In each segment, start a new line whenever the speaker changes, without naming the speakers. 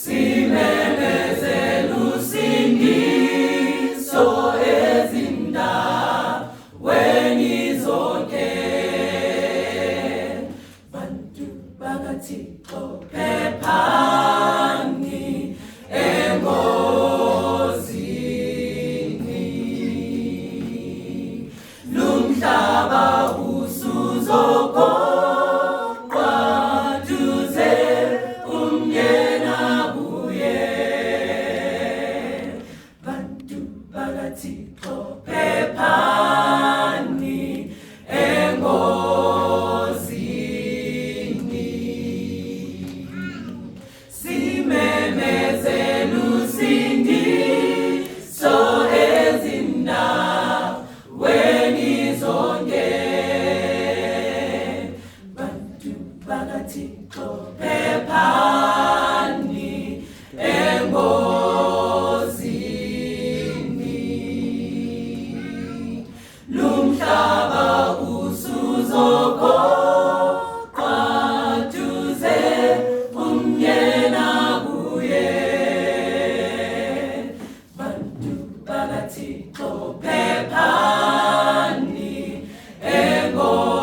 simemezele usindiso ezindaweni zonke. Bantu bakaThixo phephani engozini, lumhlaba usuzogoqwa duze umnyena buye. Bantu bakaThixo phephani engozini, simemezele usindiso ezindaweni zonke. Bantu bakaThixo phephani engozini, lumhlaba usuzogoqwa duze umnyena buye. Bantu bakaThixo phephani engozini.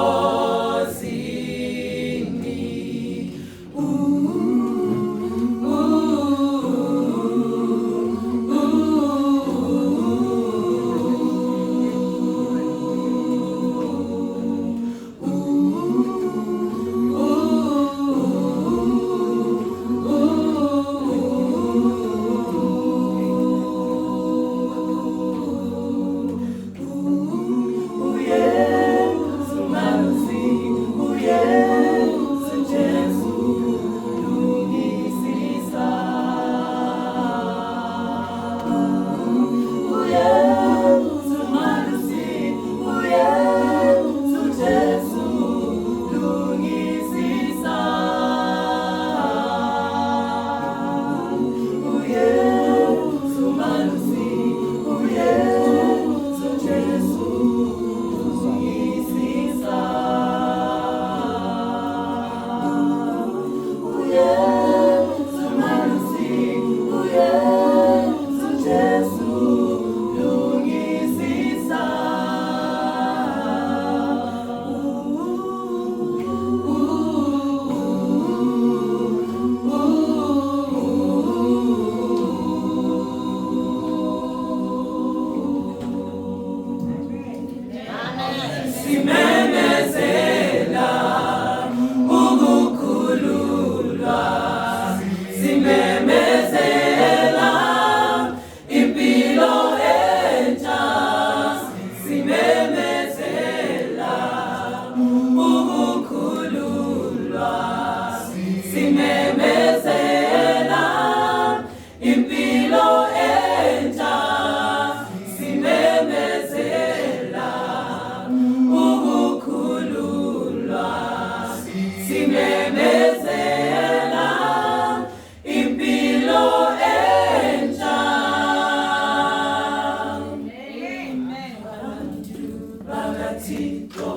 Simemezela ukukhululwa, simemezela impilo entsha, simemezela ukukhululwa, simemezela impilo entsha, simemezela ukukhululwa, simemezela impilo entsha. Bantu bakaThixo